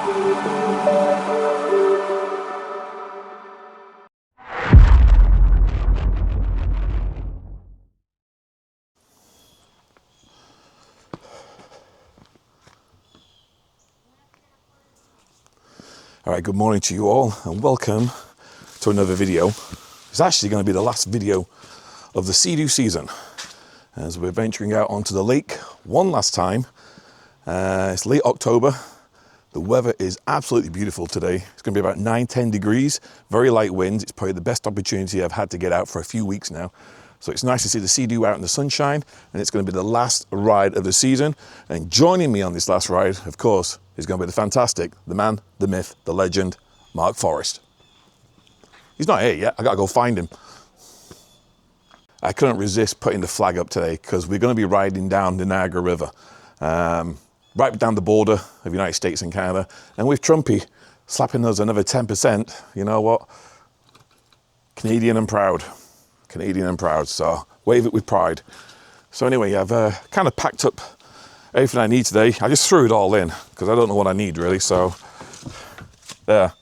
All right, good morning to you all and welcome to another video. It's actually going to be the last video of the Seadoo season as we're venturing out onto the lake one last time. It's late October. The weather is absolutely beautiful today. It's going to be about 9-10 degrees, very light winds. It's probably the best opportunity I've had to get out for a few weeks now. So it's nice to see the Seadoo out in the sunshine, and it's going to be the last ride of the season. And joining me on this last ride, of course, is going to be the fantastic, the man, the myth, the legend, Mark Forrest. He's not here yet. I got to go find him. I couldn't resist putting the flag up today because we're going to be riding down the Niagara River, right down the border of the United States and Canada. And with Trumpy slapping us another 10%, you know what? Canadian and proud. Canadian and proud, so wave it with pride. So anyway, I've kind of packed up everything I need today. I just threw it all in because I don't know what I need really, so there.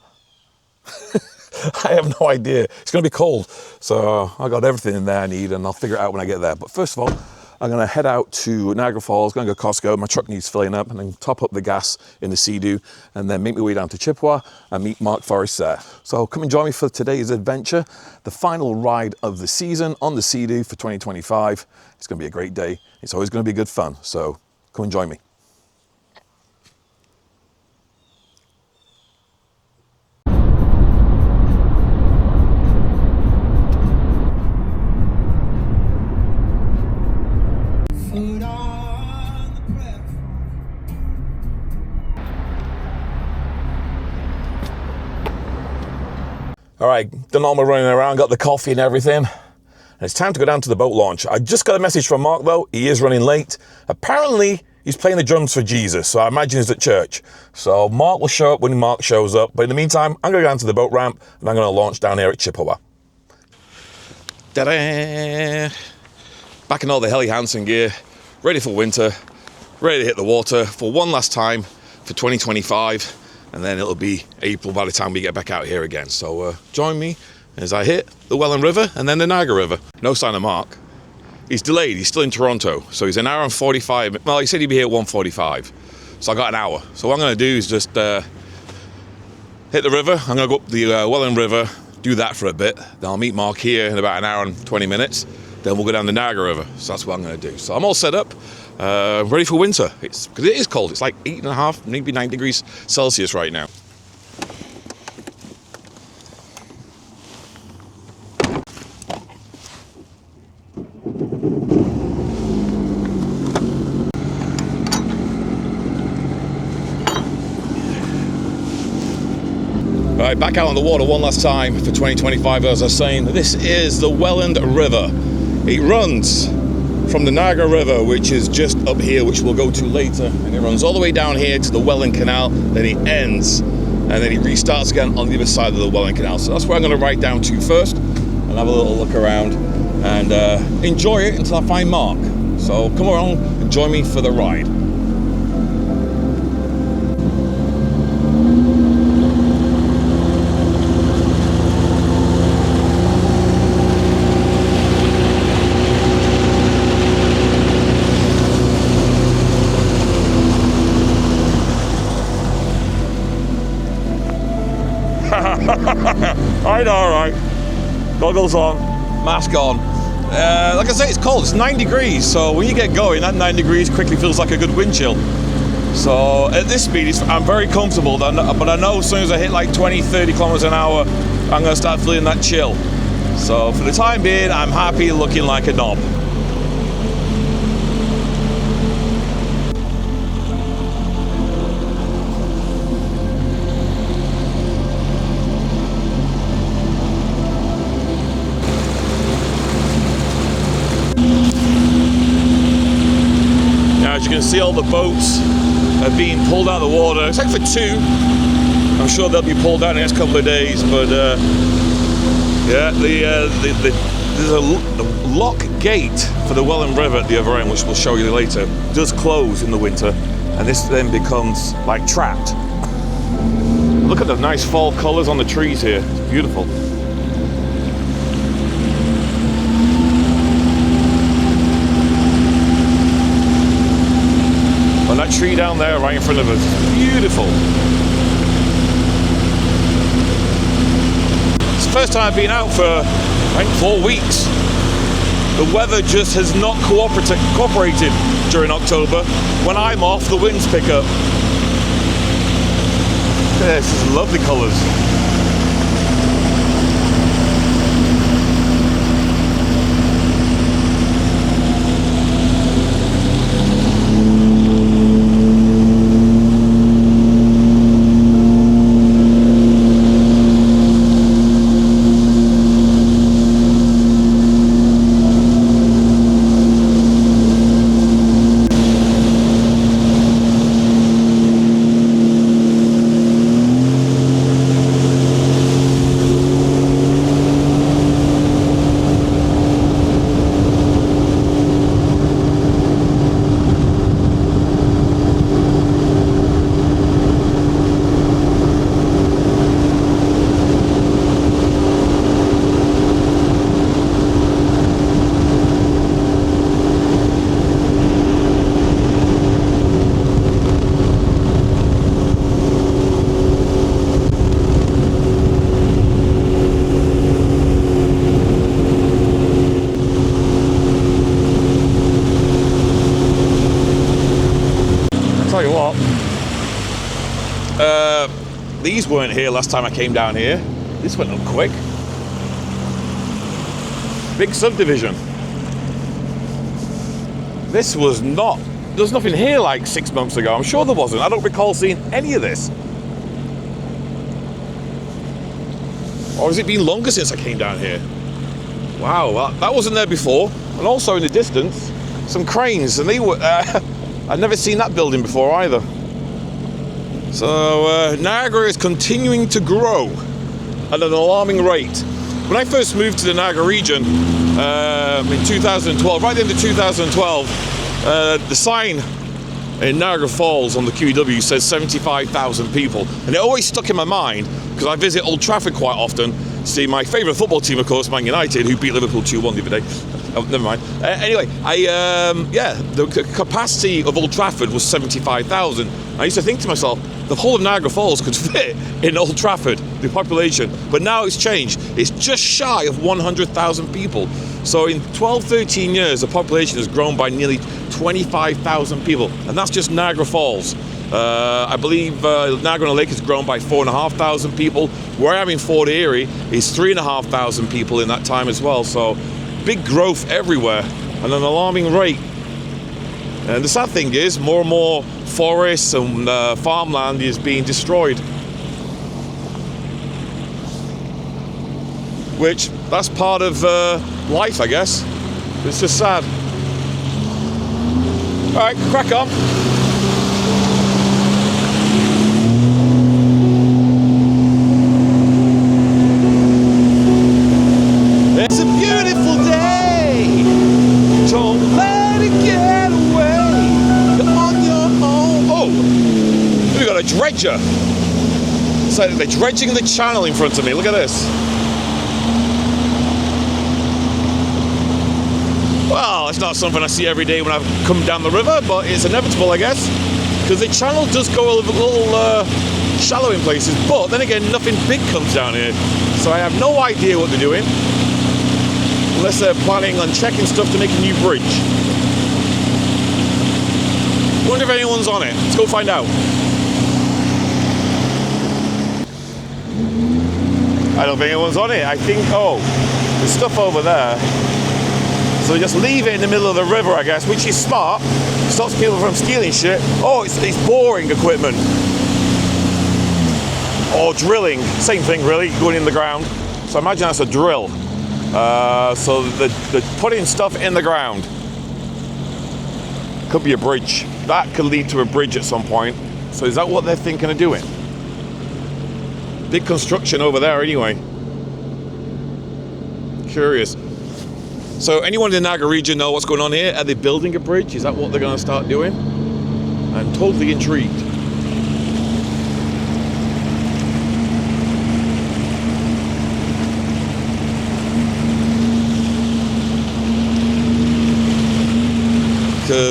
I have no idea. It's going to be cold, so I got everything in there I need and I'll figure it out when I get there. But first of all, I'm going to head out to Niagara Falls, going to go to Costco. My truck needs filling up, and then top up the gas in the Seadoo, and then make my way down to Chippawa and meet Mark Forrest there. So come and join me for today's adventure, the final ride of the season on the Seadoo for 2025. It's going to be a great day. It's always going to be good fun. So come and join me. All right, done all my running around, got the coffee and everything. And it's time to go down to the boat launch. I just got a message from Mark though. He is running late. Apparently, he's playing the drums for Jesus, so I imagine he's at church. So Mark will show up when Mark shows up. But in the meantime, I'm going to go down to the boat ramp and I'm going to launch down here at Chippawa. Ta-da! Back in all the Helly Hansen gear, ready for winter, ready to hit the water for one last time for 2025. And then it'll be April by the time we get back out here again. So join me as I hit the Welland River and then the Niagara River. No sign of Mark. He's delayed. He's still in Toronto. So he's an hour and 45. Well, he said he'd be here at 1:45. So I got an hour. So what I'm going to do is just hit the river. I'm going to go up the Welland River, do that for a bit. Then I'll meet Mark here in about an hour and 20 minutes. Then we'll go down the Niagara River. So that's what I'm going to do. So I'm all set up. Ready for winter. Because it is cold. It's like 8.5, maybe 9 degrees Celsius right now. Right, back out on the water one last time for 2025. As I was saying, this is the Welland River. It runs from the Niagara River, which is just up here, which we'll go to later, and it runs all the way down here to the Welland Canal, then it ends, and then it restarts again on the other side of the Welland Canal. So that's where I'm going to ride down to first, and have a little look around, and enjoy it until I find Mark. So come along and join me for the ride. All right. Goggles on, mask on. Like I say, it's cold. It's 9 degrees, so when you get going, that 9 degrees quickly feels like a good wind chill. So at this speed, I'm very comfortable, but I know as soon as I hit like 20, 30 kilometers an hour, I'm going to start feeling that chill. So for the time being, I'm happy looking like a knob. As you can see, all the boats are being pulled out of the water, except for two. I'm sure they'll be pulled out in the next couple of days, but yeah, there's a lock gate for the Welland River at the other end, which we'll show you later. It does close in the winter, and this then becomes like trapped. Look at the nice fall colors on the trees here. It's beautiful. And that tree down there right in front of us is beautiful. It's the first time I've been out for, I think, 4 weeks. The weather just has not cooperated during October. When I'm off, the winds pick up. This is lovely colours. Tell you what, these weren't here last time I came down here. This went up quick. Big subdivision. This was not, there was nothing here like 6 months ago. I'm sure there wasn't. I don't recall seeing any of this. Or has it been longer since I came down here? Wow, well, that wasn't there before. And also in the distance, some cranes, and they were, I'd never seen that building before either. So Niagara is continuing to grow at an alarming rate. When I first moved to the Niagara region in 2012, right at the end of 2012, the sign in Niagara Falls on the QEW says 75,000 people. And it always stuck in my mind because I visit Old Trafford quite often to see my favourite football team, of course, Man United, who beat Liverpool 2-1 the other day. Oh, never mind. Anyway, the capacity of Old Trafford was 75,000. I used to think to myself, the whole of Niagara Falls could fit in Old Trafford, the population. But now it's changed. It's just shy of 100,000 people. So in 12, 13 years, the population has grown by nearly 25,000 people. And that's just Niagara Falls. I believe Niagara-on-the-Lake has grown by 4,500 people. Where I am in Fort Erie is 3,500 people in that time as well. So big growth everywhere at an alarming rate. And the sad thing is, more and more forests and farmland is being destroyed. Which, that's part of life, I guess. It's just sad. All right, crack on. It's a beautiful day. Don't let it get away. You're on your own. Oh, we got a dredger. So they're dredging the channel in front of me. Look at this. Well, it's not something I see every day when I come down the river, but it's inevitable, I guess, because the channel does go a little shallow in places, but then again, nothing big comes down here, so I have no idea what they're doing, unless they're planning on checking stuff to make a new bridge. Wonder if anyone's on it. Let's go find out. I don't think anyone's on it. I think, oh, there's stuff over there. So they just leave it in the middle of the river, I guess, which is smart. Stops people from stealing shit. Oh, it's boring equipment. Or drilling. Same thing, really, going in the ground. So I imagine that's a drill. So they're putting stuff in the ground. Could be a bridge. That could lead to a bridge at some point. So is that what they're thinking of doing? Big construction over there anyway. Curious. So anyone in the Niagara region know what's going on here? Are they building a bridge? Is that what they're going to start doing? I'm totally intrigued.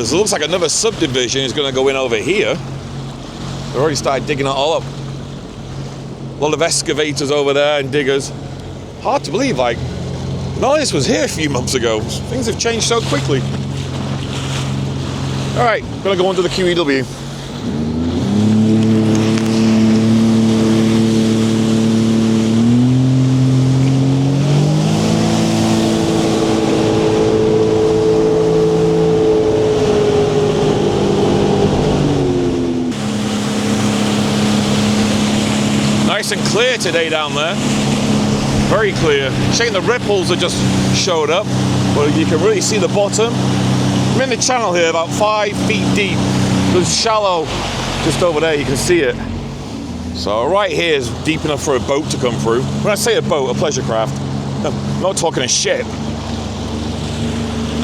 because it looks like another subdivision is going to go in over here. They've already started digging it all up. A lot of excavators over there and diggers. Hard to believe, like, none of this was here a few months ago. Things have changed so quickly. All right, gonna go on to the QEW. Nice and clear today down there. Very clear. Shame the ripples have just showed up, but you can really see the bottom. I'm in the channel here, about 5 feet deep. It's shallow just over there, you can see it. So right here is deep enough for a boat to come through. When I say a boat, a pleasure craft, I'm not talking a ship.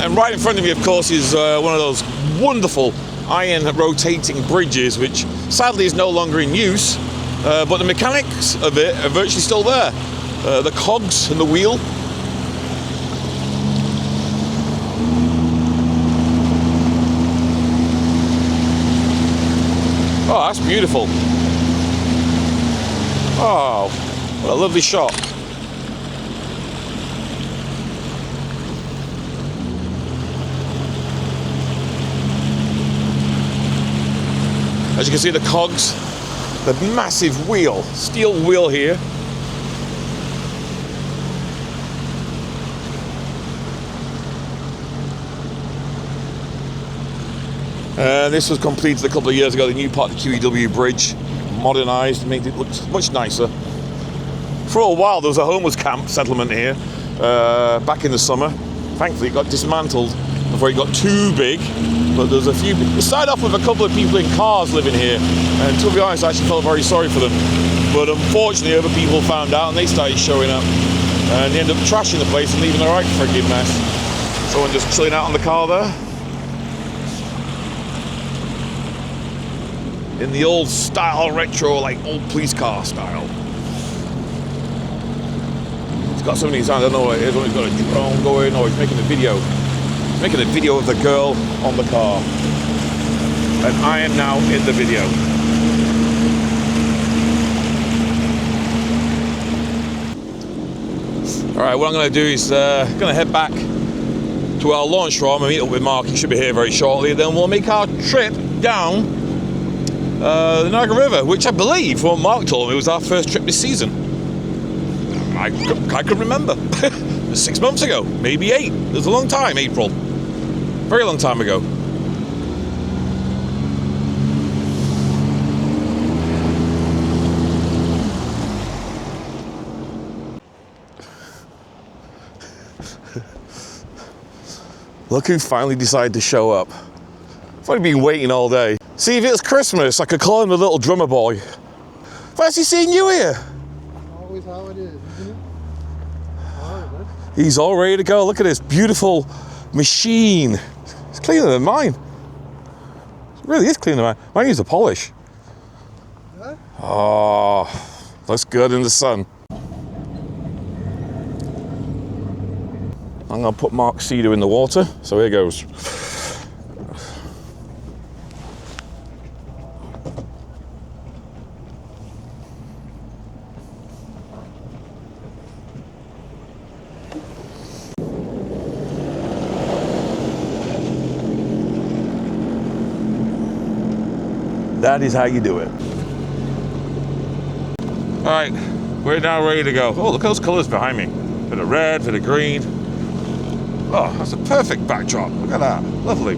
And right in front of me, of course, is one of those wonderful iron rotating bridges, which sadly is no longer in use, but the mechanics of it are virtually still there. The cogs and the wheel. Oh, that's beautiful. Oh, what a lovely shot. As you can see, the cogs, the massive wheel, steel wheel here. This was completed a couple of years ago, the new part of the QEW bridge, modernised, made it look much nicer. For a while there was a homeless camp settlement here, back in the summer. Thankfully it got dismantled before it got too big, but there's a few, it started off with a couple of people in cars living here, and to be honest I actually felt very sorry for them. But unfortunately other people found out and they started showing up, and they ended up trashing the place and leaving a right friggin' mess. Someone just chilling out on the car there. In the old style, retro, like old police car style. He's got something in his hand, I don't know what it is, he's got a drone going, or he's making a video. He's making a video of the girl on the car. And I am now in the video. All right, what I'm gonna do is gonna head back to our launch room and meet up with Mark. He should be here very shortly. Then we'll make our trip down the Niagara River, which I believe, what Mark told me, was our first trip this season. I could remember. 6 months ago, maybe 8. It was a long time, April. Very long time ago. Look who finally decided to show up. I've only been waiting all day. See, if it was Christmas, I could call him the little drummer boy. Fancy seeing you here. Always how it is, isn't it? All right, He's all ready to go. Look at this beautiful machine. It's cleaner than mine. It really is cleaner than mine. Mine needs a polish. Huh? Oh, looks good in the sun. I'm gonna put Mark Seadoo in the water. So here goes. That is how you do it. All right, we're now ready to go. Oh, look at those colors behind me. Bit of red, bit of green. Oh, that's a perfect backdrop. Look at that, lovely.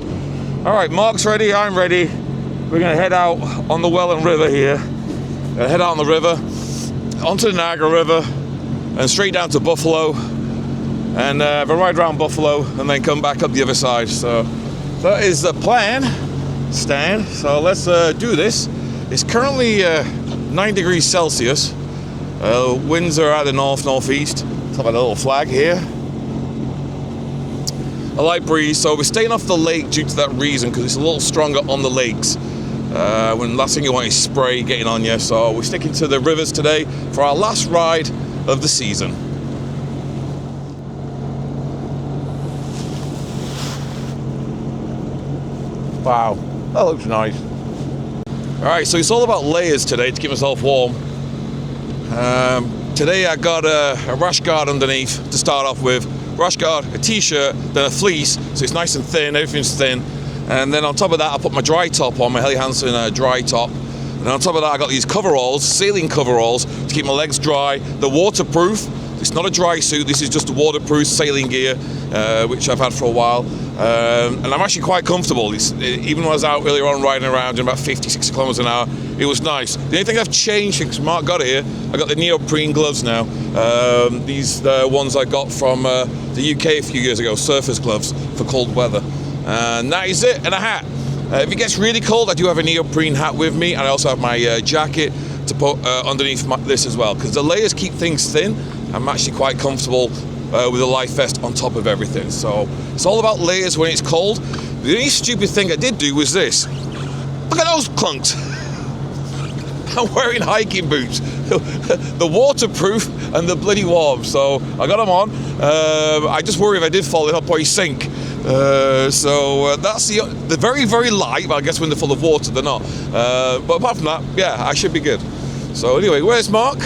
All right, Mark's ready, I'm ready. We're gonna head out on the Welland River here. Gonna head out on the river, onto the Niagara River, and straight down to Buffalo. And have a ride around Buffalo, and then come back up the other side. So that is the plan. Stand. So let's do this. It's currently 9 degrees Celsius. Winds are at the northeast. Top of a little flag here. A light breeze. So we're staying off the lake due to that reason, because it's a little stronger on the lakes. When last thing you want is spray getting on you. So we're sticking to the rivers today for our last ride of the season. Wow, that looks nice. All right, so it's all about layers today to keep myself warm. Today I got a rash guard underneath to start off with. Rash guard, a t-shirt, then a fleece, so it's nice and thin, everything's thin. And then on top of that, I put my dry top on, my Helly Hansen dry top. And on top of that, I got these coveralls, sailing coveralls, to keep my legs dry. They're waterproof. It's not a dry suit, this is just a waterproof sailing gear, which I've had for a while. And I'm actually quite comfortable. Even when I was out earlier on riding around doing about 50, 60 kilometers an hour, it was nice. The only thing I've changed since Mark got here, I got the neoprene gloves now. These ones I got from the UK a few years ago, surfer's gloves for cold weather. And that is it, and a hat. If it gets really cold, I do have a neoprene hat with me, and I also have my jacket to put underneath this as well, because the layers keep things thin. I'm actually quite comfortable with a life vest on top of everything. So it's all about layers when it's cold. The only stupid thing I did do was this. Look at those clunks. I'm wearing hiking boots. The waterproof and the bloody warm. So I got them on. I just worry if I did fall, they'll probably sink. So that's they're very, very light, but I guess when they're full of water, they're not. But apart from that, yeah, I should be good. So anyway, where's Mark?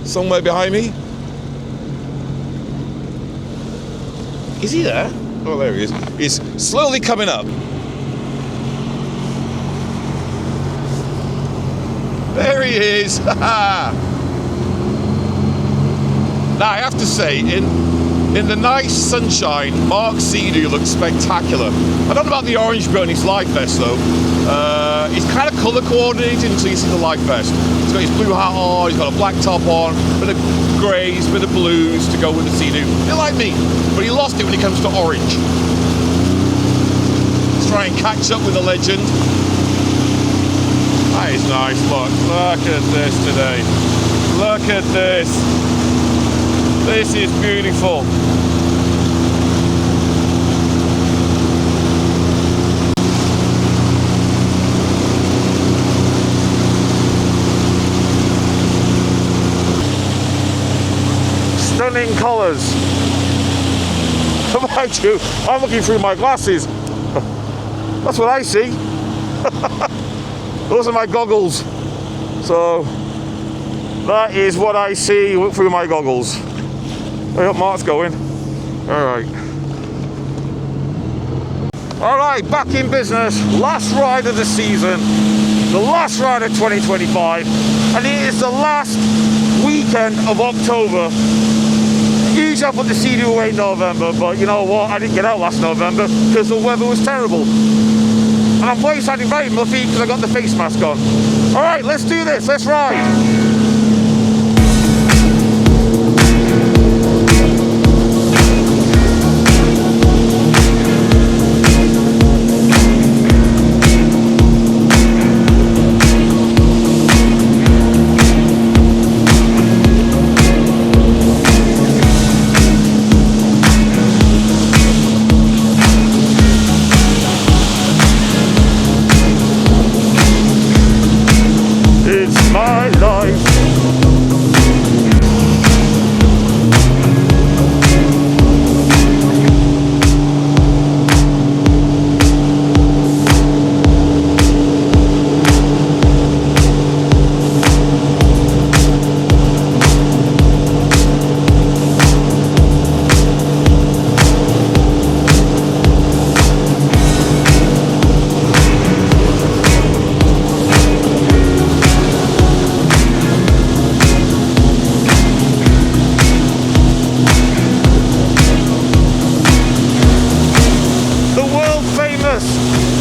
Somewhere behind me. Is he there? Oh, there he is. He's slowly coming up. There he is. Now, I have to say, in the nice sunshine, Mark Seadoo looks spectacular. I don't know about the orange bit on his life vest, though. He's kind of colour coordinated until you see the life vest. He's got his blue hat on, he's got a black top on, bit of greys, bit of blues to go with the Seadoo. They're like me, but he lost it when it comes to orange. Let's try and catch up with the legend. That is nice, look at this today. Look at this. This is beautiful. Stunning colours. Mind you, I'm looking through my glasses. That's what I see. Those are my goggles. So that is what I see through my goggles. I hope Mark's going. Alright, back in business. Last ride of the season. The last ride of 2025. And it is the last weekend of October. Usually I put the Seadoo away in November, but you know what? I didn't get out last November because the weather was terrible. And I'm probably sounding very muffy because I got the face mask on. Alright, let's do this. Let's ride.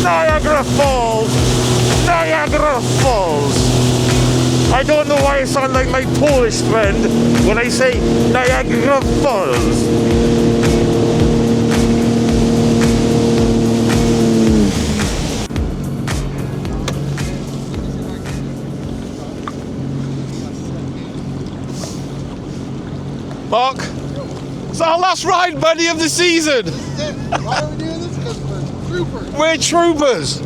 Niagara Falls! Niagara Falls! I don't know why I sound like my Polish friend when I say Niagara Falls. Mark, it's our last ride, buddy, of the season. Why are we doing this? Because we're troopers. We're troopers.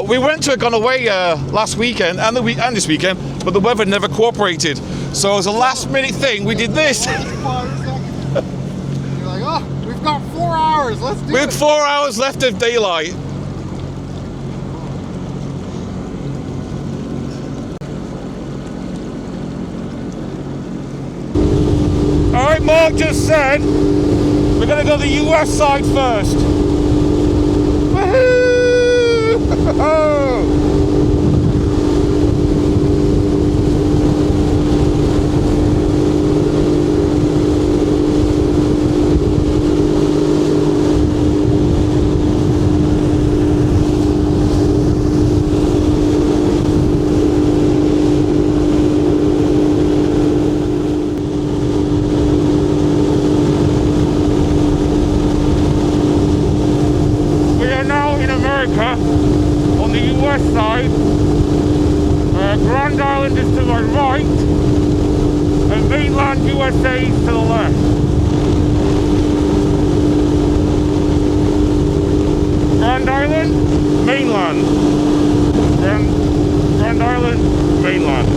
We went to gone away last weekend and this weekend, but the weather never cooperated. So as a last minute thing, we did this. You're like, oh, we've got 4 hours. Let's do it. We had 4 hours left of daylight. Mark just said we're going to go the US side first. Woohoo! On the US side, Grand Island is to my right and mainland USA is to the left. Grand Island, mainland. Grand Island, mainland.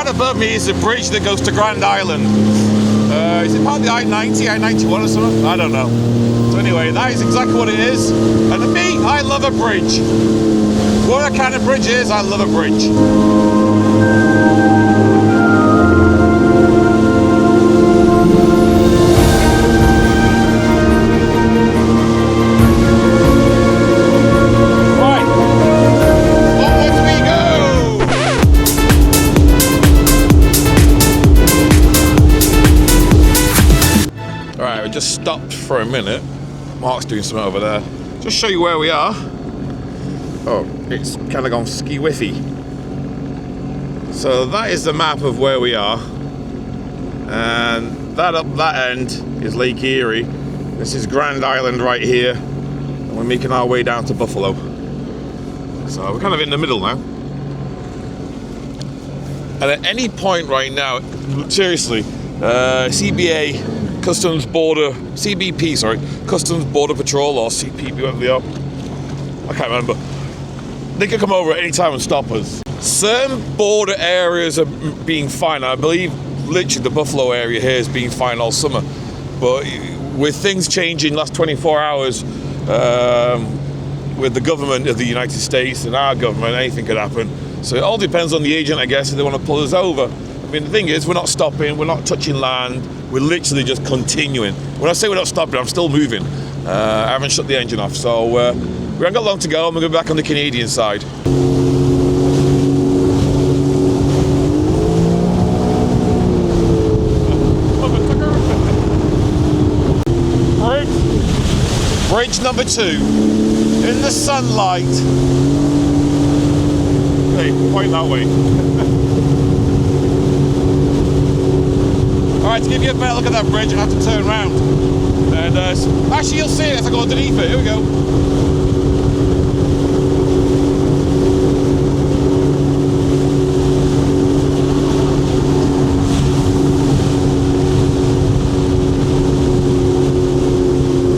Above me is a bridge that goes to Grand Island. Is it part of the I-90, I-91 or something? I don't know. So anyway, that is exactly what it is. And to me, I love a bridge. What kind of bridge is, I love a bridge. Just stopped for a minute. Mark's doing something over there. Just show you where we are. Oh, it's kind of gone ski-whiffy. So that is the map of where we are. And that up that end is Lake Erie. This is Grand Island right here. And we're making our way down to Buffalo. So we're kind of in the middle now. And at any point right now, seriously, CBA, Customs Border, CBP, sorry, Customs Border Patrol, or CPP, whatever they are, I can't remember. They can come over at any time and stop us. Certain border areas are being fine. I believe literally the Buffalo area here is being fine all summer. But with things changing last 24 hours, with the government of the United States and our government, anything could happen. So it all depends on the agent, I guess, if they want to pull us over. I mean, the thing is, we're not stopping, we're not touching land, we're literally just continuing. When I say we're not stopping, I'm still moving. I haven't shut the engine off, so we haven't got long to go, and we're going back on the Canadian side. Bridge number 2, in the sunlight. Hey, point that way. Alright, to give you a better look at that bridge, I have to turn around. And actually, you'll see it as I go underneath it. Here we go.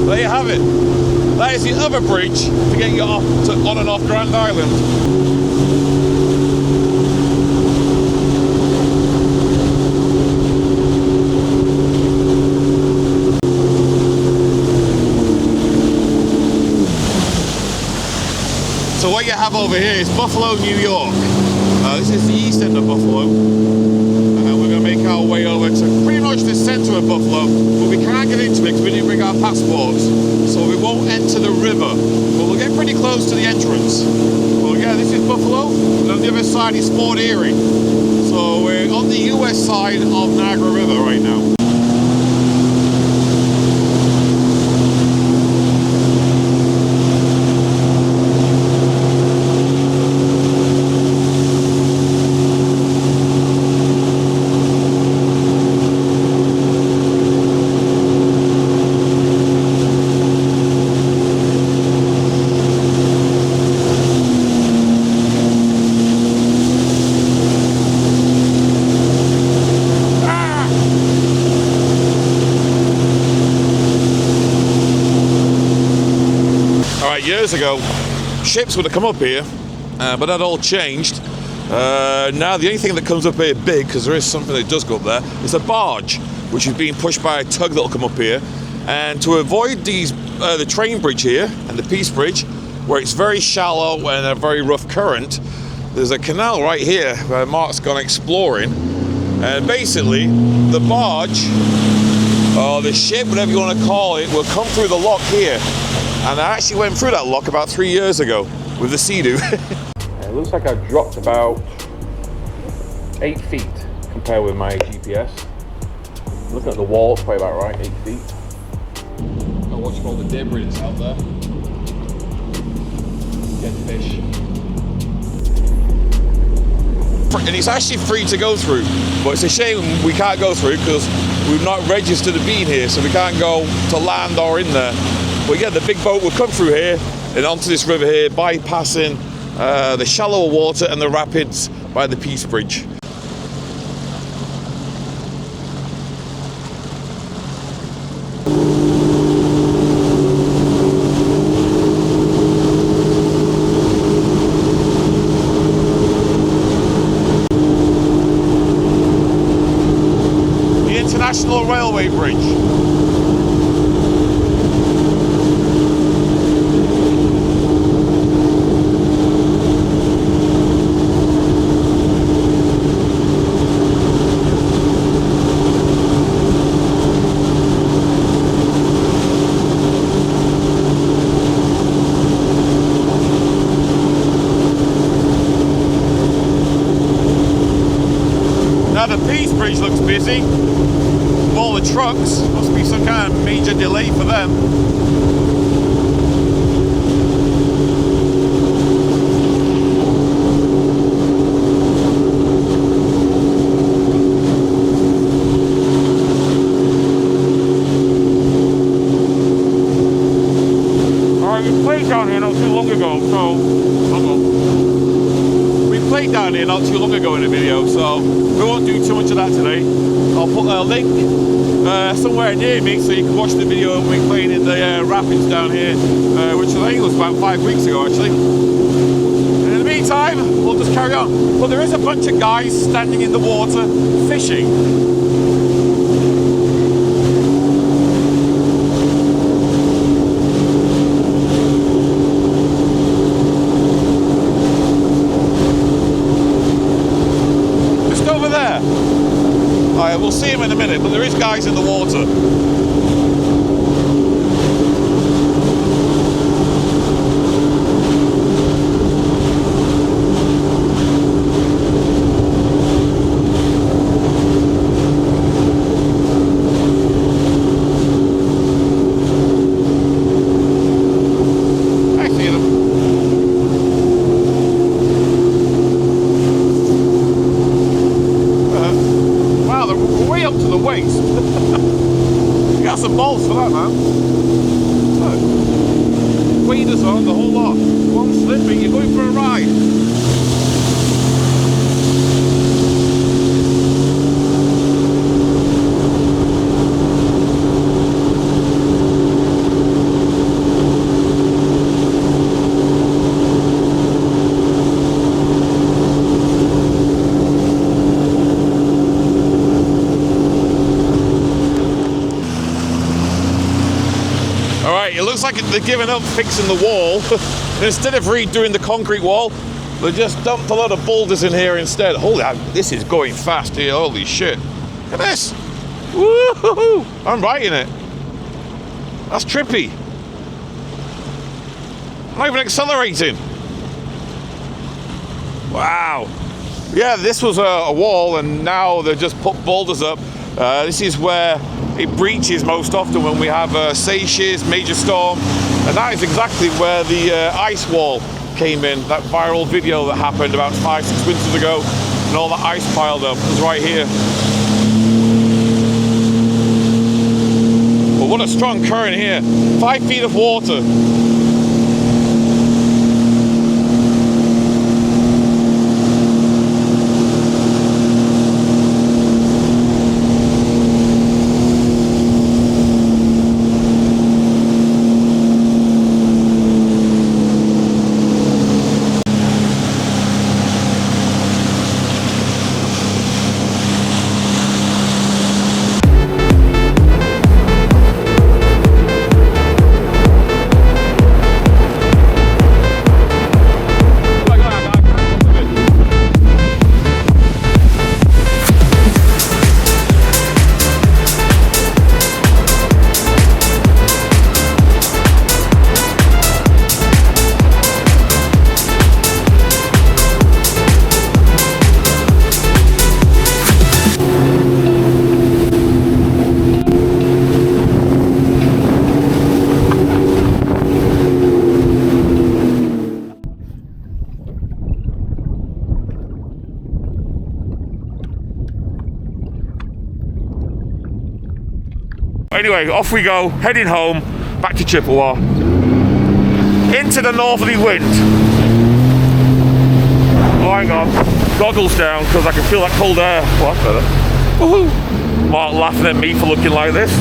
There you have it. That is the other bridge to get you off to on and off Grand Island. So what you have over here is Buffalo, New York. This is the east end of Buffalo. And we're going to make our way over to pretty much the centre of Buffalo, but we can't get into it because we didn't bring our passports. So we won't enter the river, but we'll get pretty close to the entrance. But yeah, this is Buffalo, and on the other side is Fort Erie. So we're on the US side of Niagara River right now. years ago, ships would have come up here, but that all changed. Now the only thing that comes up here big, because there is something that does go up there, is a barge, which is being pushed by a tug that will come up here. And to avoid these, the train bridge here and the Peace Bridge, where it's very shallow and a very rough current, there's a canal right here where Mark's gone exploring. And basically, the barge, or the ship, whatever you want to call it, will come through the lock here. And I actually went through that lock about 3 years ago with the Seadoo. It looks like I've dropped about 8 feet compared with my GPS. Looking at the wall, it's probably about right, 8 feet. I'll watch all the debris that's out there. Dead fish. And it's actually free to go through, but it's a shame we can't go through because we've not registered a being here, so we can't go to land or in there. But yeah, the big boat will come through here and onto this river here, bypassing the shallower water and the rapids by the Peace Bridge. National Railway Bridge. Now the Peace Bridge looks busy. All the trucks, must be some kind of major delay for them. Alright, we played down here not too long ago, we played down here not too long ago in a video, so we won't do too much of that today. I'll put a link somewhere near me so you can watch the video of me playing in the rapids down here, which I think was about 5 weeks ago actually. And in the meantime, we'll just carry on. Well, there is a bunch of guys standing in the water fishing. We'll see him in a minute, but there is guys in the water. I see them. Wow, they're way up to the waist. You got some balls for that, man. Look. Waders on, the whole lot. One slipping, you're going for a ride. It looks like they're giving up fixing the wall. Instead of redoing the concrete wall, they just dumped a lot of boulders in here instead. Holy, this is going fast here. Holy shit. Look at this. Woohoo! I'm writing it. That's trippy. I'm not even accelerating. Wow. Yeah, this was a wall and now they've just put boulders up. This is where it breaches most often when we have seiches, major storm, and that is exactly where the ice wall came in. That viral video that happened about 5-6 winters ago, and all the ice piled up was right here. But what a strong current here. 5 feet of water. anyway, off we go, heading home, back to Chippawa, into the northerly wind. Oh, hang on, goggles down because I can feel that cold air. Well, that's better. Woohoo! Mark laughing at me for looking like this.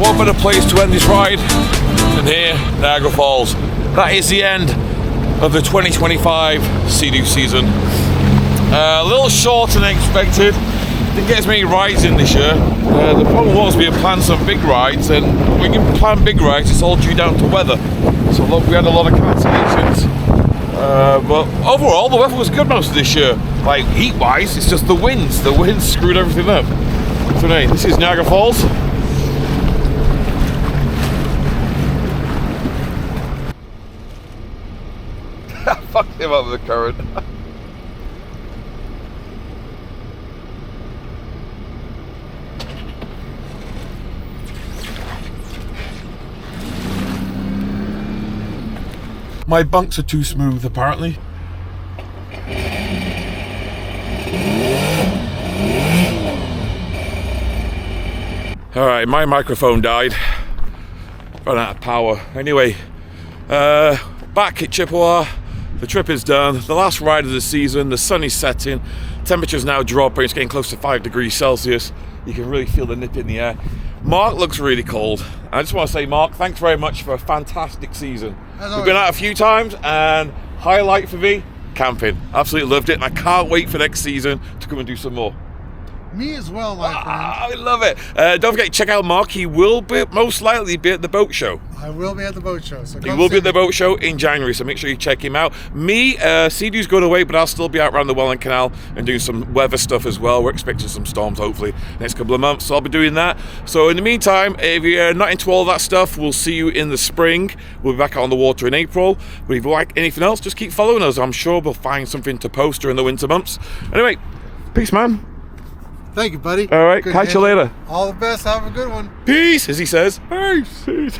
What better place to end this ride than here, Niagara Falls. That is the end of the 2025 Seadoo season. A little shorter than expected. Didn't get as many rides in this year. The problem was we had planned some big rides, and when you plan big rides, it's all due down to weather. So look, we had a lot of cancellations. But overall, the weather was good most of this year. Like heat-wise, it's just the winds. The winds screwed everything up. So anyway, this is Niagara Falls. Fuck him up with the current. My bunks are too smooth, apparently. Alright, my microphone died. Ran out of power. Anyway, back at Chippawa. The trip is done. The last ride of the season. The sun is setting. Temperature's now dropping. It's getting close to 5 degrees Celsius. You can really feel the nip in the air. Mark looks really cold. I just want to say, Mark, thanks very much for a fantastic season. We've been out a few times, and highlight for me, camping. Absolutely loved it, and I can't wait for next season to come and do some more. Me as well, my friend. I love it. Don't forget to check out Mark. He will most likely be at the boat show. I will be at the boat show. So He will be at the boat show in January, so make sure you check him out. Me, Seadoo's going away, but I'll still be out around the Welland Canal and doing some weather stuff as well. We're expecting some storms, hopefully, next couple of months, so I'll be doing that. So in the meantime, if you're not into all that stuff, we'll see you in the spring. We'll be back out on the water in April. But if you like anything else, just keep following us. I'm sure we'll find something to post during the winter months. Anyway, peace, man. Thank you, buddy. All right, Good catch you handle. later. All the best. Have a good one. Peace, as he says. Peace.